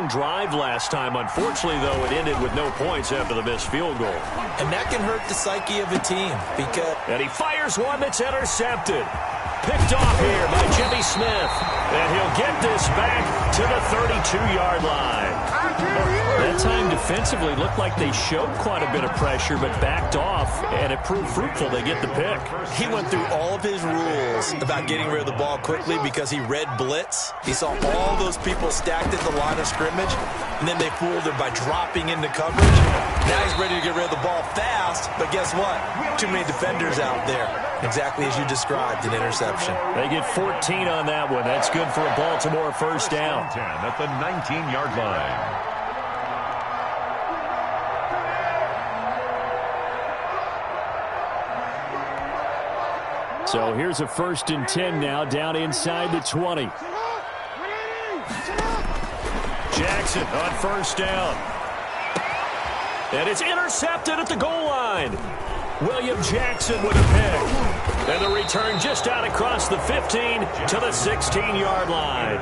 long drive last time. Unfortunately, though, it ended with no points after the missed field goal. And that can hurt the psyche of a team because... And he fires one that's intercepted. Picked off here by Jimmy Smith. And he'll get this back to the 32-yard line. That time defensively looked like they showed quite a bit of pressure but backed off, and it proved fruitful. They get the pick. He went through all of his rules about getting rid of the ball quickly because he read blitz. He saw all those people stacked at the line of scrimmage, and then they fooled him by dropping into coverage. Now he's ready to get rid of the ball fast, but guess what? Too many defenders out there. Exactly as you described, an interception. They get 14 on that one. That's good for a Baltimore first down. 10 at the 19-yard line. So here's a 1st and 10 now, down inside the 20. Jackson on 1st down. And it's intercepted at the goal line. William Jackson with a pick. And the return just out across the 15 to the 16-yard line.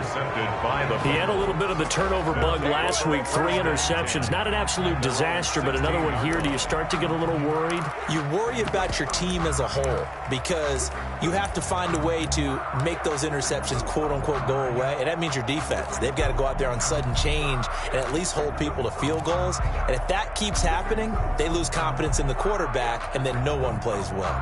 He had a little bit of the turnover bug last week, 3 interceptions. Not an absolute disaster, but another one here. Do you start to get a little worried? You worry about your team as a whole because you have to find a way to make those interceptions, quote-unquote, go away, and that means your defense. They've got to go out there on sudden change and at least hold people to field goals. And if that keeps happening, they lose confidence in the quarterback, and then no one plays well.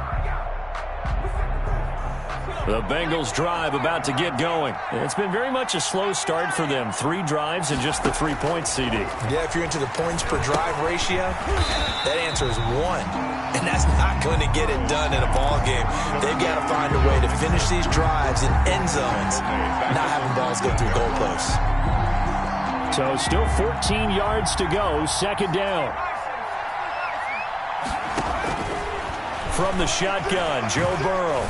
The Bengals drive about to get going. It's been very much a slow start for them. 3 drives and just the 3 points, CD. Yeah, if you're into the points per drive ratio, that answer is 1. And that's not going to get it done in a ball game. They've got to find a way to finish these drives in end zones, not having balls go through goalposts. So still 14 yards to go, 2nd down. From the shotgun, Joe Burrow.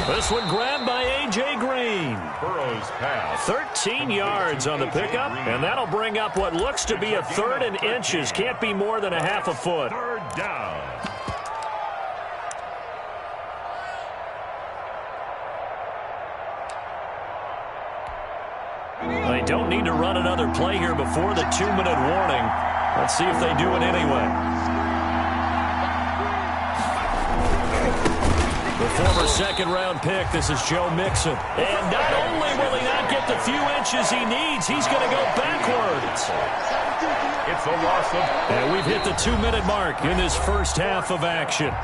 This one grabbed by A.J. Green. Burrow's pass. 13 yards on the pickup, and that'll bring up what looks to be a 3rd and inches. Can't be more than a half a foot. 3rd down. They don't need to run another play here before the 2-minute warning. Let's see if they do it anyway. The former 2nd-round pick, this is Joe Mixon. And not only will he not get the few inches he needs, he's going to go backwards. It's a loss of... And we've hit the 2-minute mark in this first half of action.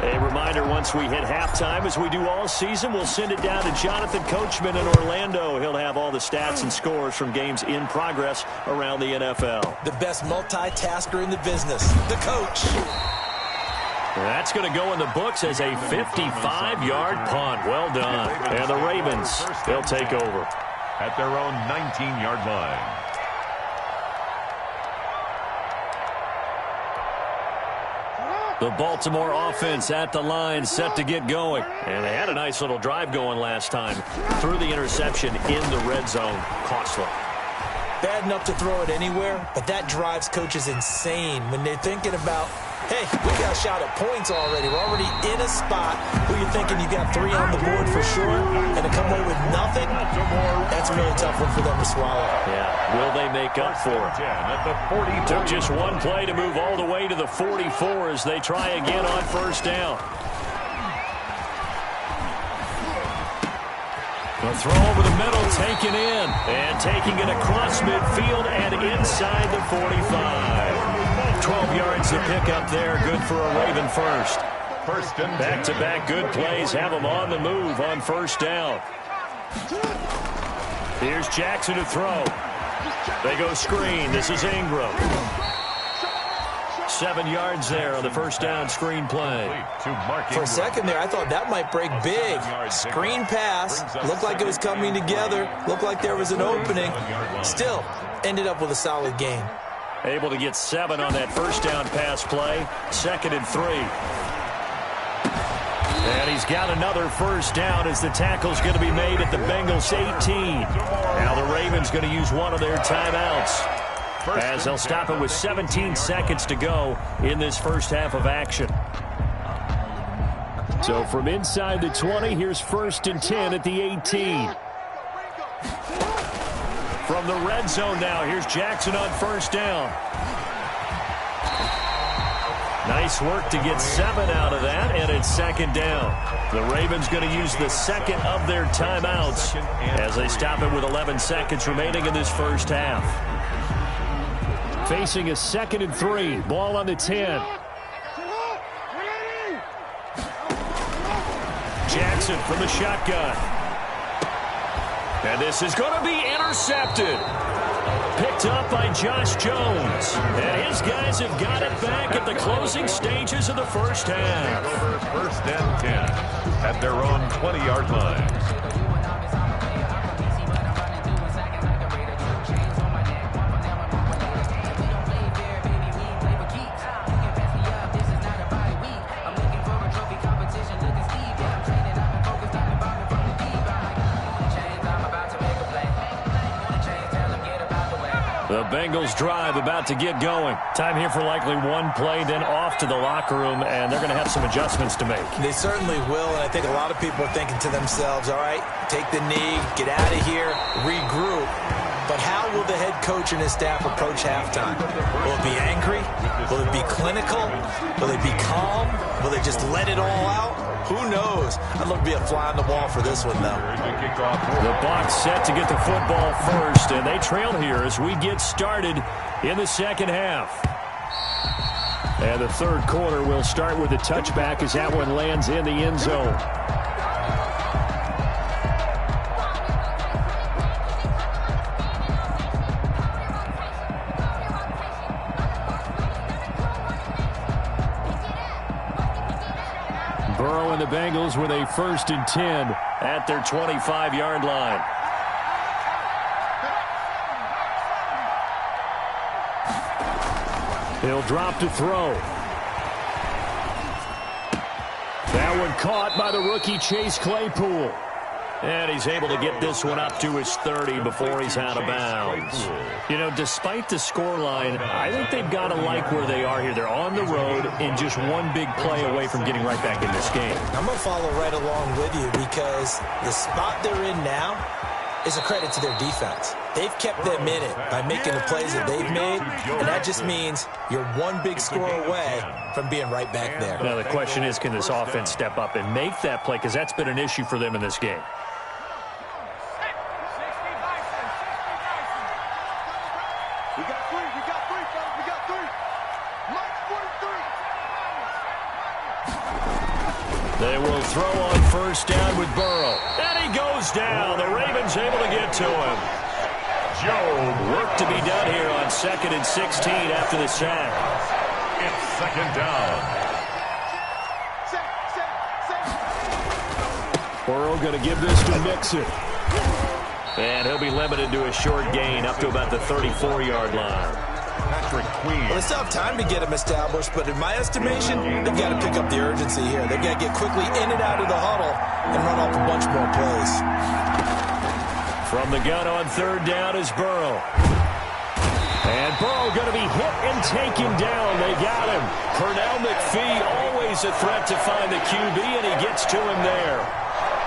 A reminder, once we hit halftime, as we do all season, we'll send it down to Jonathan Coachman in Orlando. He'll have all the stats and scores from games in progress around the NFL. The best multitasker in the business, the coach. That's going to go in the books as a 55-yard punt. Well done. And the Ravens, they'll take over. At their own 19-yard line. The Baltimore offense at the line, set to get going. And they had a nice little drive going last time. Threw the interception in the red zone. Costly. Bad enough to throw it anywhere, but that drives coaches insane when they're thinking about, hey, we got a shot at points already. We're already in a spot where you're thinking you got 3 on the board for sure, and to come away with nothing, that's a really tough one for them to swallow. Yeah, will they make up for it? Took just 1 play to move all the way to the 44 as they try again on 1st down. The throw over the middle, taken in, and taking it across midfield and inside the 45. 12 yards to pick up there, good for a Raven first. Back-to-back good plays have them on the move on 1st down. Here's Jackson to throw. They go screen. This is Ingram. 7 yards there on the 1st down screen play. For a second there, I thought that might break big. Screen pass. Looked like it was coming together. Looked like there was an opening. Still, ended up with a solid game. Able to get 7 on that 1st down pass play. 2nd and 3. And he's got another 1st down as the tackle's going to be made at the Bengals 18. Now the Ravens going to use one of their timeouts, as they'll stop it with 17 seconds to go in this first half of action. So from inside the 20, here's 1st and 10 at the 18. From the red zone now, here's Jackson on 1st down. Nice work to get 7 out of that, and it's 2nd down. The Ravens going to use the 2nd of their timeouts as they stop it with 11 seconds remaining in this first half. Facing a 2nd and 3, ball on the 10. Jackson from the shotgun. And this is going to be intercepted. Picked up by Josh Jones. And his guys have got it back at the closing stages of the first half. Over 1st and 10 at their own 20-yard line. The Bengals drive about to get going. Time here for likely one play, then off to the locker room, and they're going to have some adjustments to make. They certainly will, and I think a lot of people are thinking to themselves, all right, take the knee, get out of here, regroup. But how will the head coach and his staff approach halftime? Will it be angry? Will it be clinical? Will it be calm? Will they just let it all out? Who knows? I'd love to be a fly on the wall for this one, though. The Bucs set to get the football first, and they trail here as we get started in the second half. And the third quarter will start with a touchback as that one lands in the end zone. Burrow and the Bengals with a 1st and 10 at their 25-yard line. He'll drop to throw. That one caught by the rookie Chase Claypool. And he's able to get this one up to his 30 before he's out of bounds. You know, despite the scoreline, I think they've got to like where they are here. They're on the road and just one big play away from getting right back in this game. I'm going to follow right along with you because the spot they're in now is a credit to their defense. They've kept them in it by making the plays that they've made, and that just means you're one big score away from being right back there. Now, the question is, can this offense step up and make that play? Because that's been an issue for them in this game. They will throw on 1st down with Burrow. And he goes down. The Ravens able to get to him. Work to be done here on 2nd and 16 after the sack. It's 2nd down. Burrow going to give this to Mixon. And he'll be limited to a short gain up to about the 34-yard line. Patrick Queen. Well, they still have time to get him established, but in my estimation, they've got to pick up the urgency here. They've got to get quickly in and out of the huddle and run off a bunch more plays. From the gun on 3rd down is Burrow. And Burrow going to be hit and taken down. They got him. Pernell McPhee, always a threat to find the QB, and he gets to him there.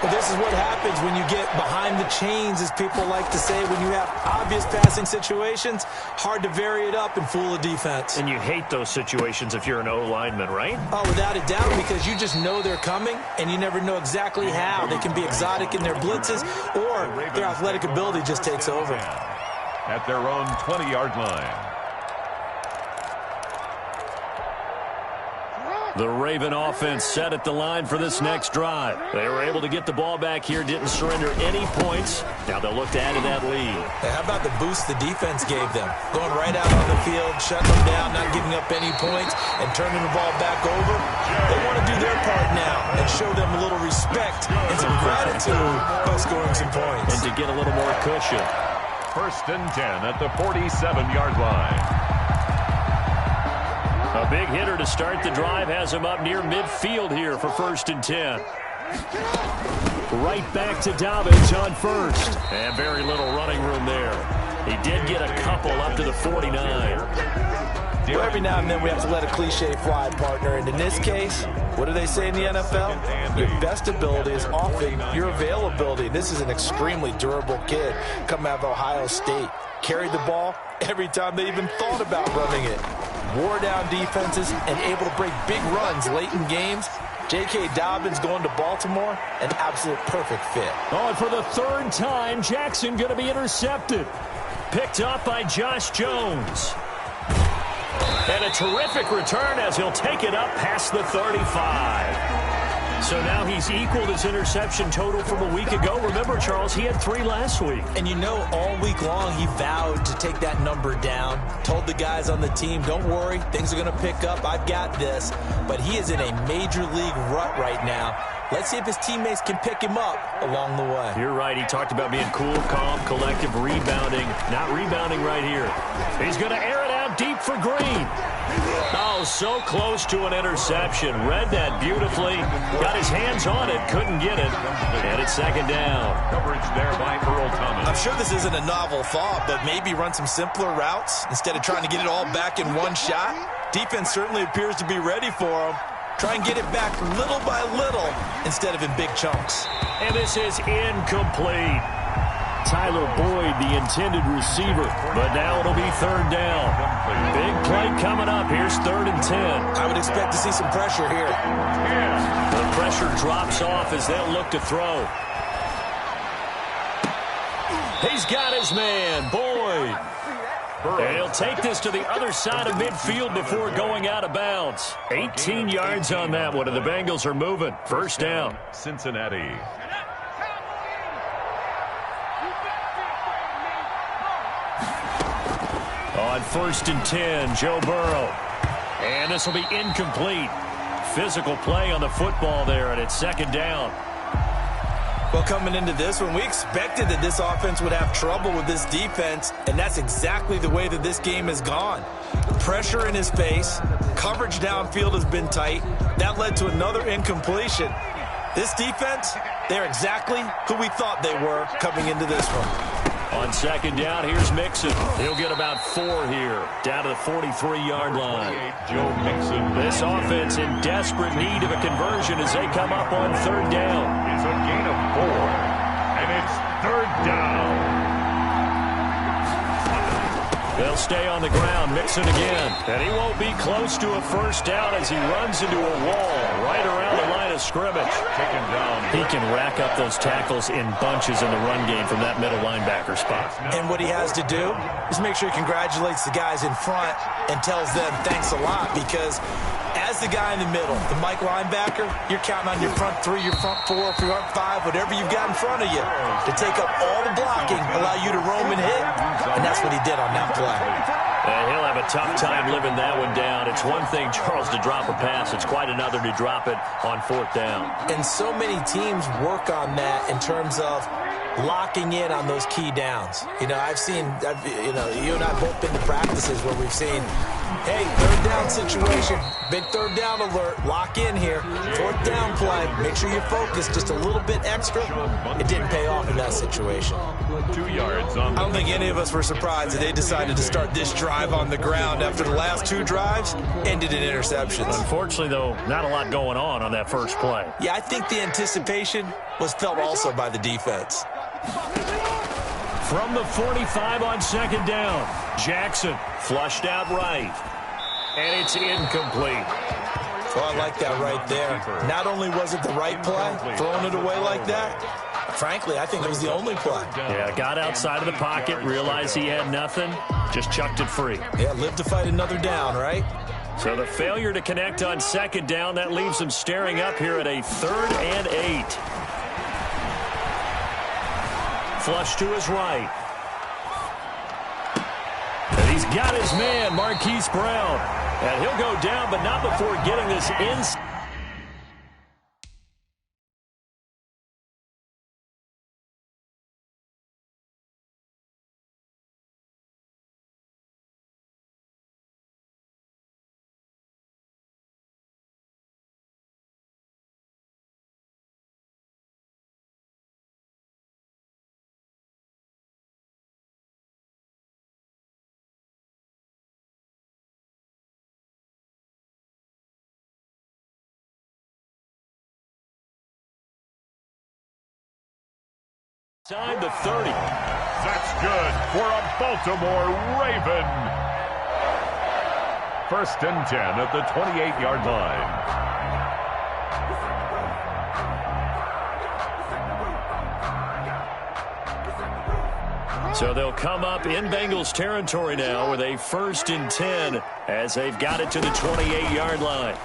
But this is what happens when you get behind the chains, as people like to say. When you have obvious passing situations, hard to vary it up and fool a defense. And you hate those situations if you're an O-lineman, right? Oh, without a doubt, because you just know they're coming, and you never know exactly how. They can be exotic in their blitzes, or their athletic ability just takes over. At their own 20-yard line. The Raven offense set at the line for this next drive. They were able to get the ball back here, didn't surrender any points. Now they'll look to add to that lead. Hey, how about the boost the defense gave them? Going right out on the field, shutting them down, not giving up any points, and turning the ball back over. They want to do their part now and show them a little respect and some gratitude by scoring some points. And to get a little more cushion. 1st and 10 at the 47-yard line. A big hitter to start the drive has him up near midfield here for 1st and 10. Right back to Dobbins on 1st. And very little running room there. He did get a couple up to the 49. Well, every now and then we have to let a cliche fly, partner. And in this case, what do they say in the NFL? Your best ability is often your availability. This is an extremely durable kid coming out of Ohio State. Carried the ball every time they even thought about running it. Wore down defenses and able to break big runs late in games. J.K. Dobbins going to Baltimore, an absolute perfect fit. Oh, and for the third time, Jackson going to be intercepted. Picked up by Josh Jones. And a terrific return as he'll take it up past the 35. So now he's equaled his interception total from a week ago. Remember, Charles, he had 3 last week. And you know, all week long he vowed to take that number down. Told the guys on the team, don't worry, things are going to pick up. I've got this. But he is in a major league rut right now. Let's see if his teammates can pick him up along the way. You're right. He talked about being cool, calm, collective, rebounding. Not rebounding right here. He's going to air it out deep for Green. Oh, so close to an interception. Read that beautifully. Got his hands on it. Couldn't get it. And it's second down. Coverage there by Earl Thomas. I'm sure this isn't a novel thought, but maybe run some simpler routes instead of trying to get it all back in one shot. Defense certainly appears to be ready for him. Try and get it back little by little instead of in big chunks. And this is incomplete. Tyler Boyd, the intended receiver, but now it'll be third down. Big play coming up. Here's 3rd and 10. I would expect to see some pressure here. The pressure drops off as they'll look to throw. He's got his man, Boyd. And he'll take this to the other side of midfield before going out of bounds. 18 yards on that one, and the Bengals are moving. First down. Cincinnati. On 1st and 10, Joe Burrow. And this will be incomplete. Physical play on the football there, and it's second down. Well, coming into this one, we expected that this offense would have trouble with this defense, and that's exactly the way that this game has gone. Pressure in his face, coverage downfield has been tight. That led to another incompletion. This defense, they're exactly who we thought they were coming into this one. On second down, here's Mixon. He'll get about 4 here, down to the 43-yard line. Joe Mixon. This offense in desperate need of a conversion as they come up on third down. It's a gain of 4, and it's third down. They'll stay on the ground. Mixon again. And he won't be close to a first down as he runs into a wall right around the line of scrimmage. Taken down. He can rack up those tackles in bunches in the run game from that middle linebacker spot. And what he has to do is make sure he congratulates the guys in front and tells them thanks a lot, because as the guy in the middle, the Mike linebacker, you're counting on your front 3, your front 4, front 5, whatever you've got in front of you to take up all the blocking, allow you to roam and hit, and that's what he did on that play. He'll have a tough time living that one down. It's one thing, Charles, to drop a pass. It's quite another to drop it on 4th down. And so many teams work on that in terms of locking in on those key downs. You know, you and I both been to practices where we've seen, hey, 3rd down situation, big 3rd down alert, lock in here, 4th down play, make sure you're focused just a little bit extra. It didn't pay off in that situation. 2 yards on. I don't think any of us were surprised that they decided to start this drive on the ground after the last 2 drives ended in interceptions. Unfortunately, though, not a lot going on that first play. Yeah, I think the anticipation was felt also by the defense. From the 45 on second down, Jackson flushed out right. And it's incomplete. Well, I like that right there. Not only was it the right play, throwing it away like that, frankly, I think it was the only play. Yeah, got outside of the pocket, realized he had nothing, just chucked it free. Yeah, live to fight another down, right? So the failure to connect on second down, that leaves him staring up here at a 3rd and 8. Flush to his right. And he's got his man, Marquise Brown. And he'll go down, but not before getting this inside. Inside the 30. That's good for a Baltimore Raven. 1st and 10 at the 28-yard line. So they'll come up in Bengals territory now with a 1st and 10 as they've got it to the 28-yard line.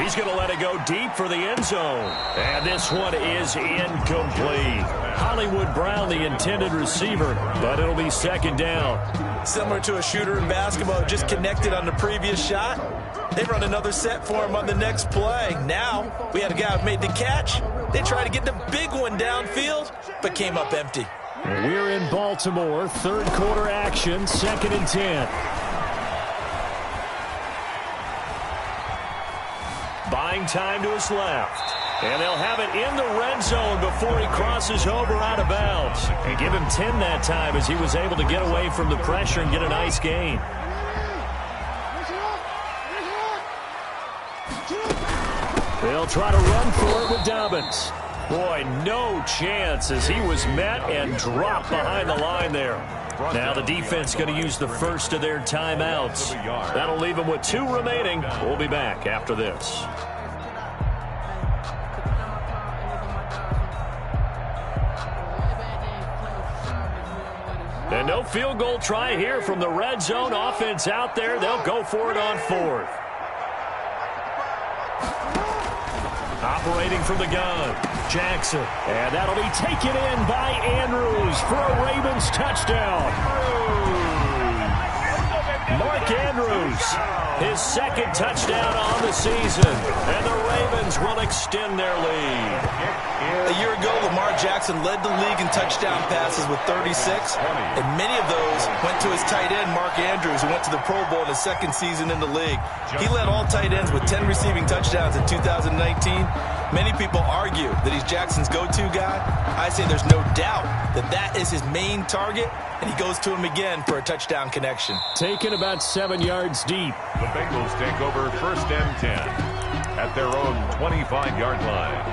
He's going to let it go deep for the end zone. And this one is incomplete. Hollywood Brown, the intended receiver, but it'll be 2nd down. Similar to a shooter in basketball, just connected on the previous shot. They run another set for him on the next play. Now, we had a guy who made the catch. They tried to get the big one downfield, but came up empty. We're in Baltimore, 3rd quarter action, 2nd and 10. Buying time to his left. And they'll have it in the red zone before he crosses over out of bounds. And give him 10 that time as he was able to get away from the pressure and get a nice gain. They'll try to run for it with Dobbins. Boy, no chance as he was met and dropped behind the line there. Now the defense going to use the first of their timeouts. That'll leave them with 2 remaining. We'll be back after this. And no field goal try here from the red zone. Offense out there. They'll go for it on 4th. Operating from the gun, Jackson. And that'll be taken in by Andrews for a Ravens touchdown. Mark Andrews, his 2nd touchdown on the season. And the Ravens will extend their lead. A year ago, Lamar Jackson led the league in touchdown passes with 36, and many of those went to his tight end, Mark Andrews, who went to the Pro Bowl in his 2nd season in the league. He led all tight ends with 10 receiving touchdowns in 2019. Many people argue that he's Jackson's go-to guy. I say there's no doubt that that is his main target, and he goes to him again for a touchdown connection. Taken about 7 yards deep. The Bengals take over 1st and 10 at their own 25-yard line.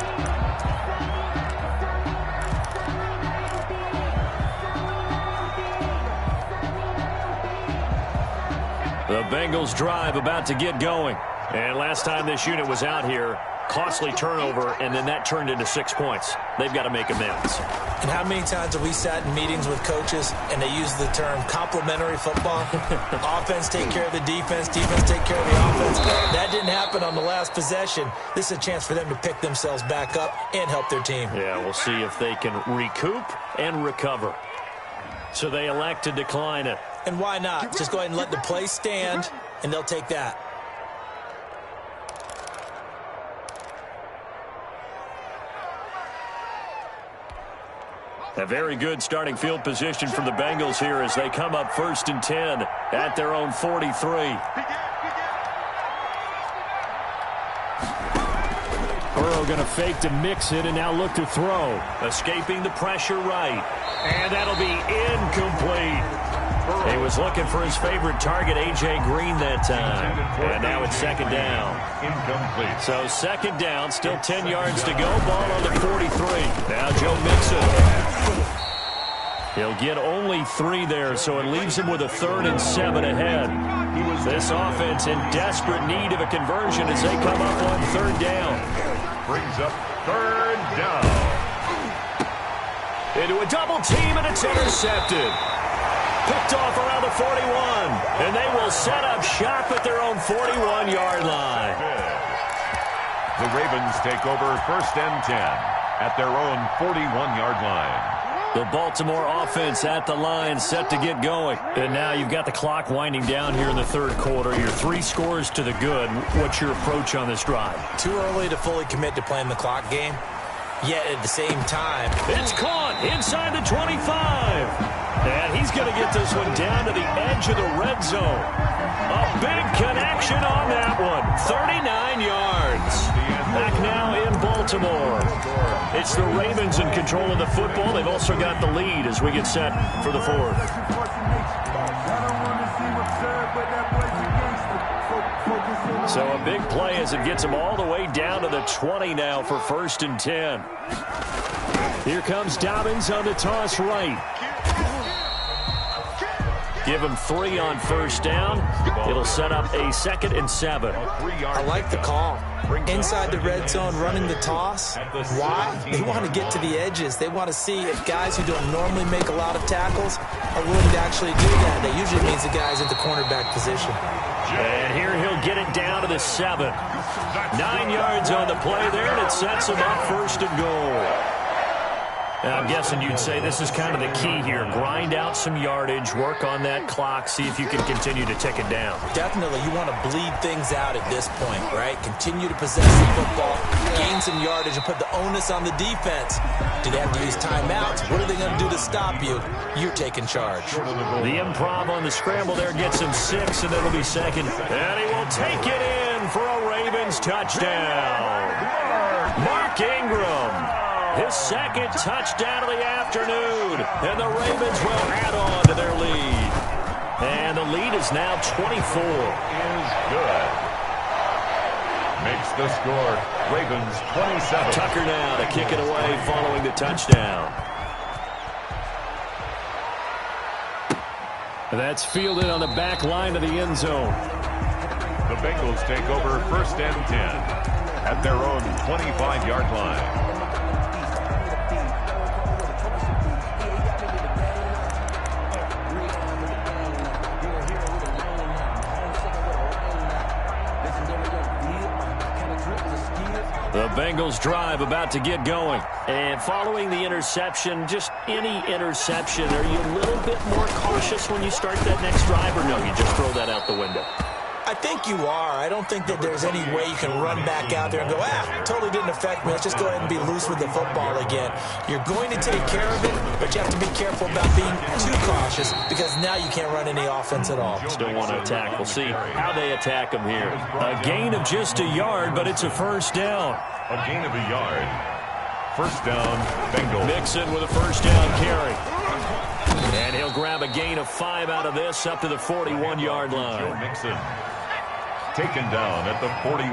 The Bengals drive about to get going. And last time this unit was out here, costly turnover, and then that turned into 6 points. They've got to make amends. And how many times have we sat in meetings with coaches and they use the term complementary football? Offense take care of the defense, defense take care of the offense. That didn't happen on the last possession. This is a chance for them to pick themselves back up and help their team. Yeah, we'll see if they can recoup and recover. So they elect to decline it. And why not? Just go ahead and let the play stand, and they'll take that. A very good starting field position for the Bengals here as they come up 1st and 10 at their own 43. Burrow going to fake to mix it and now look to throw. Escaping the pressure right. And that'll be incomplete. He was looking for his favorite target, A.J. Green, that time. And now it's 2nd down. Incomplete. So 2nd down, still 10 yards to go. Ball on the 43. Now Joe Mixon. He'll get only 3 there, so it leaves him with a 3rd and 7 ahead. This offense in desperate need of a conversion as they come up on 3rd down. Brings up 3rd down. Into a double team, and it's intercepted. Picked off around the 41, and they will set up shop at their own 41-yard line. The Ravens take over 1st and 10 at their own 41-yard line. The Baltimore offense at the line, set to get going. And now you've got the clock winding down here in the 3rd quarter. You're 3 scores to the good. What's your approach on this drive? Too early to fully commit to playing the clock game. Yet at the same time, it's caught inside the 25. And he's going to get this one down to the edge of the red zone. A big connection on that one. 39 yards. Back now in Baltimore. It's the Ravens in control of the football. They've also got the lead as we get set for the 4th. So a big play as it gets him all the way down to the 20 now for 1st and 10. Here comes Dobbins on the toss right. Give him 3 on 1st down. It'll set up a 2nd and 7. I like the call. Inside the red zone, running the toss. Why? They want to get to the edges. They want to see if guys who don't normally make a lot of tackles are willing to actually do that. That usually means the guy's at the cornerback position. And here he'll get it down to the 7. 9 yards on the play there, and it sets him up 1st and goal. Now, I'm guessing you'd say this is kind of the key here. Grind out some yardage, work on that clock, see if you can continue to tick it down. Definitely, you want to bleed things out at this point, right? Continue to possess the football, gain some yardage, and put the onus on the defense. Do they have to use timeouts? What are they going to do to stop you? You're taking charge. The improv on the scramble there gets him 6, and it'll be 2nd. And he will take it in for a Ravens touchdown. Mark Ingram. His 2nd touchdown of the afternoon. And the Ravens will add on to their lead. And the lead is now 24. Is good. Makes the score. Ravens 27. Tucker now to kick it away following the touchdown. That's fielded on the back line of the end zone. The Bengals take over 1st and 10 at their own 25-yard line. The Bengals drive about to get going. And following the interception, just any interception, are you a little bit more cautious when you start that next drive, or no, you just throw that out the window? I think you are. I don't think that there's any way you can run back out there and go, totally didn't affect me. Let's just go ahead and be loose with the football again. You're going to take care of it, but you have to be careful about being too cautious because now you can't run any offense at all. Still want to attack. We'll see how they attack him here. A gain of just a yard, but it's a 1st down. A gain of a yard. 1st down, Bengals. Mixon with a 1st down carry. And he'll grab a gain of 5 out of this up to the 41-yard line. Joe Mixon taken down at the 41.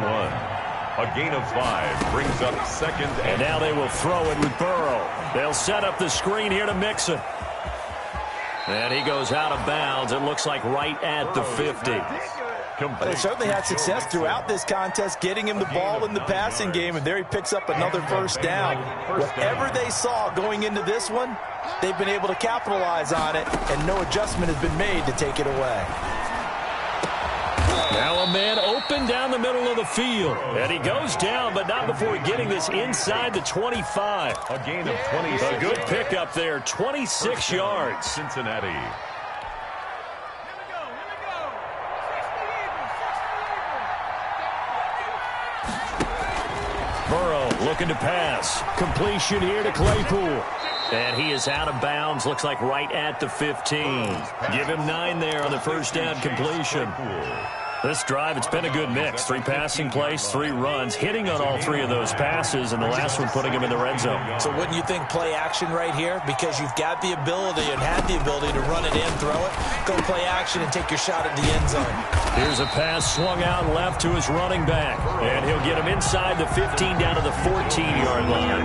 A gain of 5 brings up 2nd. And now they will throw it with Burrow. They'll set up the screen here to Mixon. And he goes out of bounds. It looks like right at the 50. They certainly had success throughout this contest, getting him the ball in the passing game, and there he picks up another 1st down. Whatever they saw going into this one, they've been able to capitalize on it, and no adjustment has been made to take it away. Now a man open down the middle of the field. And he goes down, but not before getting this inside the 25. A gain of 26. A good pickup there, 26 yards. Cincinnati. Burrow looking to pass. Completion here to Claypool. And he is out of bounds. Looks like right at the 15. Give him 9 there on the 1st down completion. This drive, it's been a good mix. 3 passing plays, 3 runs, hitting on all 3 of those passes, and the last one putting him in the red zone. So wouldn't you think play action right here? Because you've got the ability and had the ability to run it in, throw it, go play action, and take your shot at the end zone. Here's a pass swung out left to his running back. And he'll get him inside the 15 down to the 14-yard line.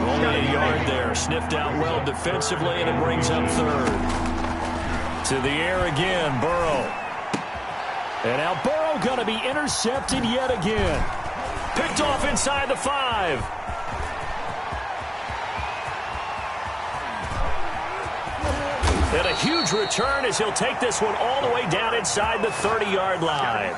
Only a yard there. Sniffed out well defensively, and it brings up 3rd. To the air again, Burrow. And now Burrow going to be intercepted yet again. Picked off inside the 5. And a huge return as he'll take this one all the way down inside the 30-yard line.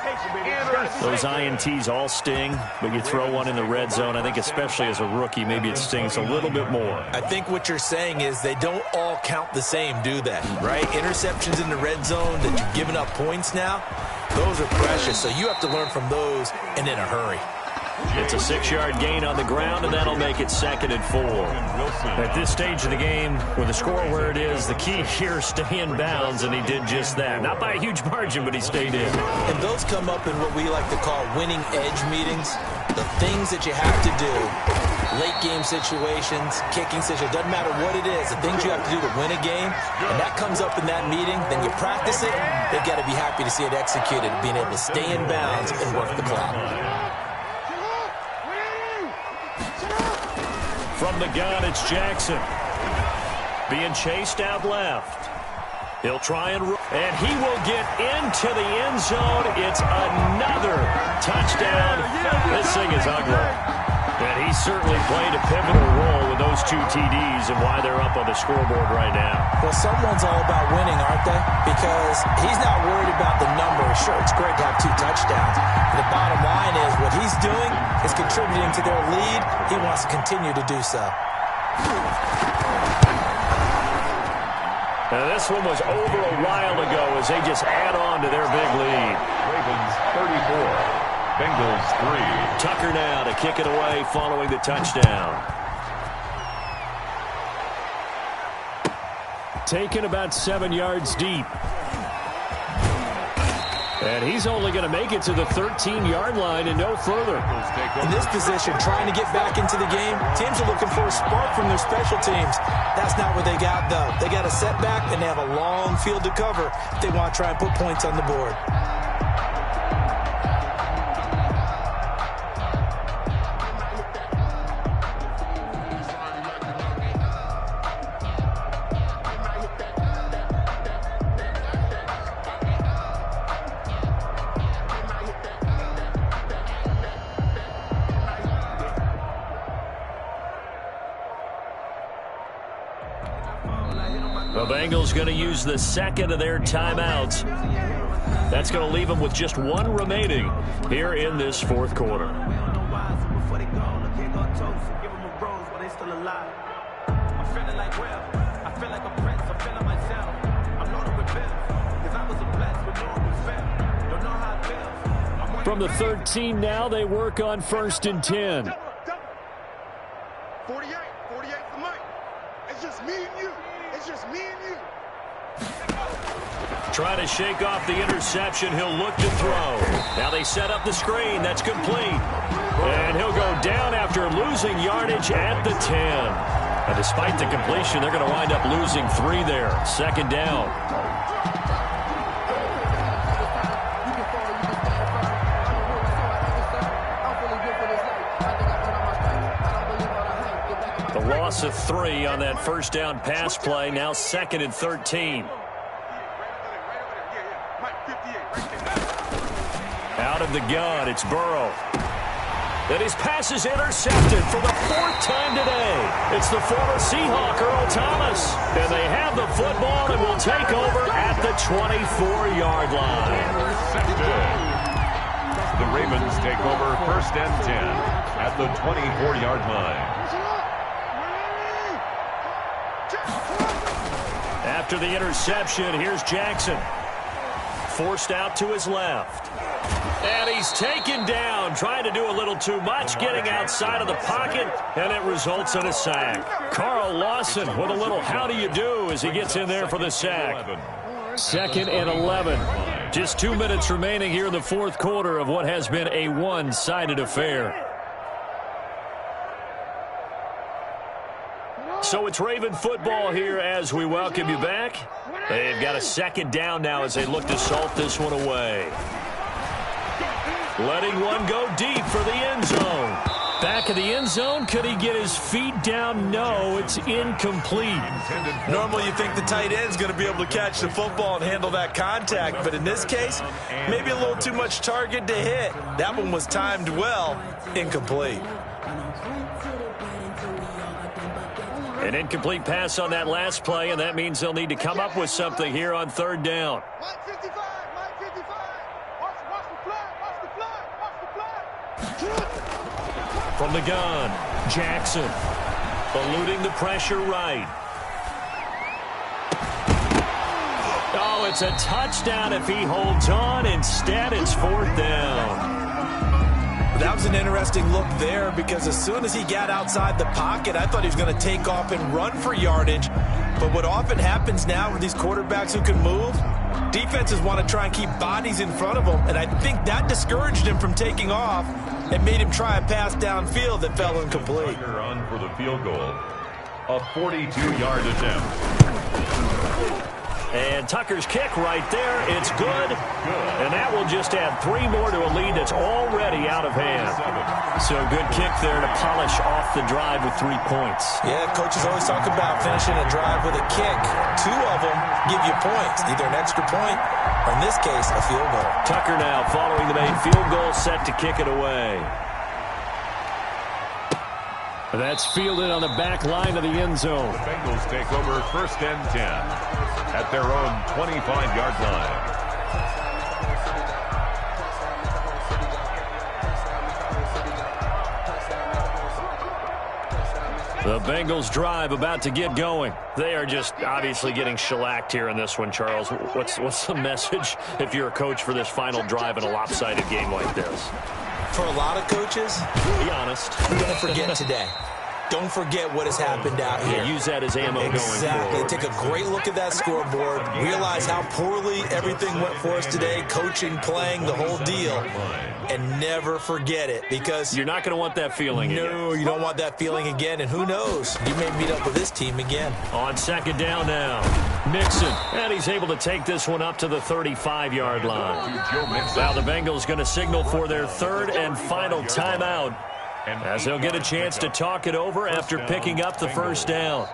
Those INTs all sting, but you throw one in the red zone, I think especially as a rookie, maybe it stings a little bit more. I think what you're saying is they don't all count the same, do they? Right? Interceptions in the red zone that you've given up points now, those are precious, so you have to learn from those and in a hurry. It's a 6-yard gain on the ground, and that'll make it 2nd and 4. At this stage of the game, with the score where it is, the key here is stay in bounds, and he did just that. Not by a huge margin, but he stayed in. And those come up in what we like to call winning edge meetings. The things that you have to do late game situations, kicking situations, doesn't matter what it is, the things you have to do to win a game, and that comes up in that meeting, then you practice it, they've got to be happy to see it executed, being able to stay in bounds and work the clock. From the gun, it's Jackson. Being chased out left. He'll try and he will get into the end zone. It's another touchdown. This thing is ugly. And he certainly played a pivotal role with those 2 TDs and why they're up on the scoreboard right now. Well, someone's all about winning, aren't they? Because he's not worried about the numbers. Sure, it's great to have 2 touchdowns. But the bottom line is what he's doing is contributing to their lead. He wants to continue to do so. Now, this one was over a while ago as they just add on to their big lead. Ravens 34. Bengals 3. Tucker now to kick it away following the touchdown. Taken about 7 yards deep. And he's only going to make it to the 13-yard line and no further. In this position, trying to get back into the game, teams are looking for a spark from their special teams. That's not what they got, though. They got a setback, and they have a long field to cover if they want to try and put points on the board. The Bengals going to use the second of their timeouts. That's going to leave them with just 1 remaining here in this 4th quarter. From the 13 now, they work on 1st and 10. 48 for Mike. It's just me and you. It's just me and you. Trying to shake off the interception. He'll look to throw. Now they set up the screen. That's complete. And he'll go down after losing yardage at the 10. And despite the completion, they're going to wind up losing 3 there. 2nd down. Loss of 3 on that 1st down pass play. Now 2nd and 13. Out of the gun, it's Burrow. And his pass is intercepted for the 4th time today. It's the former Seahawk, Earl Thomas. And they have the football and will take over at the 24-yard line. The Ravens take over 1st and 10 at the 24-yard line. After the interception, here's Jackson. Forced out to his left. And he's taken down, trying to do a little too much, getting outside of the pocket, and it results in a sack. Carl Lawson with a little how do you do as he gets in there for the sack. 2nd and 11. Just 2 minutes remaining here in the 4th quarter of what has been a one-sided affair. So it's Raven football here as we welcome you back. They've got a 2nd down now as they look to salt this one away. Letting one go deep for the end zone. Back of the end zone. Could he get his feet down? No, it's incomplete. Normally you think the tight end's going to be able to catch the football and handle that contact, but in this case, maybe a little too much target to hit. That one was timed well. Incomplete. An incomplete pass on that last play, and that means they'll need to come up with something here on 3rd down. Mike 55, Mike 55. Watch the flag. From the gun, Jackson. Eluding the pressure right. Oh, it's a touchdown if he holds on. Instead, it's 4th down. That was an interesting look there because as soon as he got outside the pocket, I thought he was going to take off and run for yardage. But what often happens now with these quarterbacks who can move, defenses want to try and keep bodies in front of them, and I think that discouraged him from taking off. and made him try a pass downfield that fell incomplete. Tucker on for the field goal. A 42-yard attempt. And Tucker's kick right there. It's good. And that will just add 3 more to a lead that's already out of hand. So good kick there to polish off the drive with 3 points. Yeah, coaches always talk about finishing a drive with a kick. 2 of them give you points, either an extra point or, in this case, a field goal. Tucker now following the made field goal, set to kick it away. That's fielded on the back line of the end zone. The Bengals take over first and 10 at their own 25-yard line. The Bengals drive about to get going. They are just obviously getting shellacked here in this one, Charles. What's the message if you're a coach for this final drive in a lopsided game like this? For a lot of coaches, be honest, don't forget today. Don't forget what has happened out here. Yeah, use that as ammo going forward. Exactly. Take a great look at that scoreboard. Realize how poorly everything went for us today. Coaching, playing, the whole deal. And never forget it, because you're not going to want that feeling again. No, you don't want that feeling again. And who knows? You may meet up with this team again. On second down now, Mixon. And he's able to take this one up to the 35-yard line. Now the Bengals going to signal for their 3rd and final timeout, as they'll get a chance to talk it over after picking up the first down.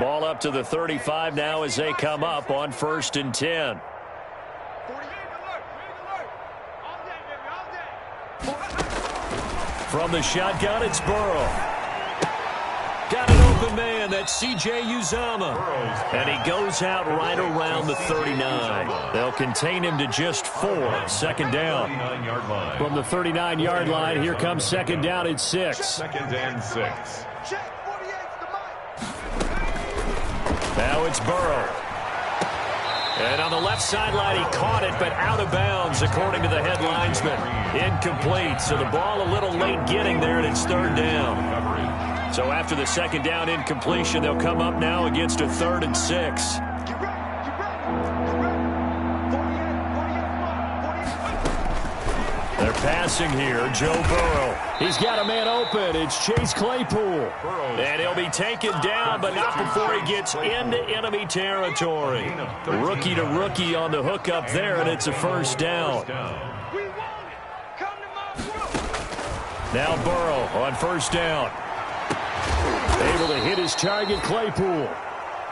Ball up to the 35 now as they come up on 1st and 10. From the shotgun, it's Burrow. Got an open man. That's C.J. Uzomah. And he goes out right around the 39. They'll contain him to just 4. 2nd down. From the 39-yard line, here comes 2nd down at 6. 2nd and 6. Now it's Burrow. And on the left sideline, he caught it, but out of bounds, according to the head linesman. Incomplete, so the ball a little late getting there, and it's 3rd down. So after the 2nd down incompletion, they'll come up now against a 3rd and 6. They're passing here. Joe Burrow. He's got a man open. It's Chase Claypool. And he'll be taken down, but not before he gets into enemy territory. Rookie to rookie on the hookup there, and it's a 1st down. Now Burrow on 1st down. Able to hit his target, Claypool.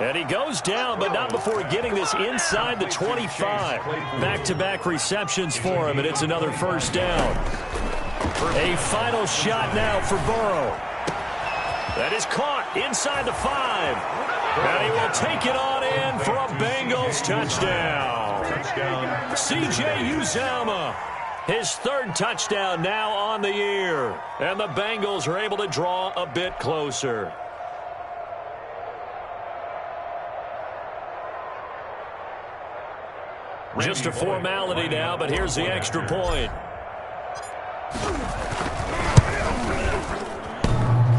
And he goes down, but not before getting this inside the 25. Back-to-back receptions for him, and it's another 1st down. A final shot now for Burrow. That is caught inside the 5. And he will take it on in for a Bengals touchdown. C.J. Uzomah. His 3rd touchdown now on the year. And the Bengals are able to draw a bit closer. Just a formality now, but here's the extra point.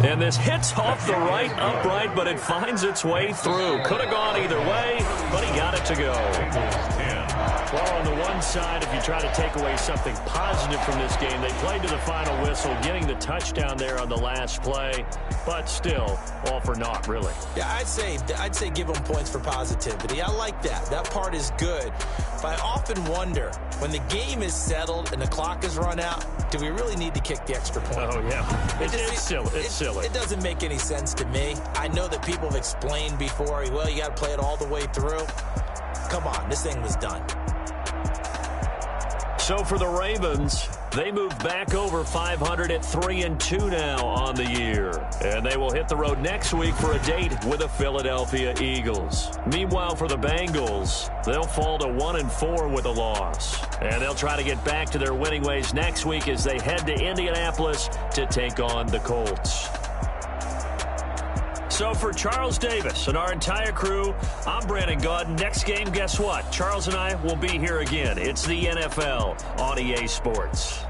And this hits off the right upright, but it finds its way through. Could have gone either way, but he got it to go. Well, on the one side, if you try to take away something positive from this game, they played to the final whistle, getting the touchdown there on the last play, but still, all for naught, really. Yeah, I'd say give them points for positivity. I like that. That part is good. But I often wonder, when the game is settled and the clock is run out, do we really need to kick the extra point? Oh, yeah. It's silly. It's silly. It doesn't make any sense to me. I know that people have explained before, well, you got to play it all the way through. Come on, this thing was done. So for the Ravens, they move back over 500 at 3-2 now on the year. And they will hit the road next week for a date with the Philadelphia Eagles. Meanwhile, for the Bengals, they'll fall to 1-4 with a loss. And they'll try to get back to their winning ways next week as they head to Indianapolis to take on the Colts. So for Charles Davis and our entire crew, I'm Brandon Gaudin. Next game, guess what? Charles and I will be here again. It's the NFL on EA Sports.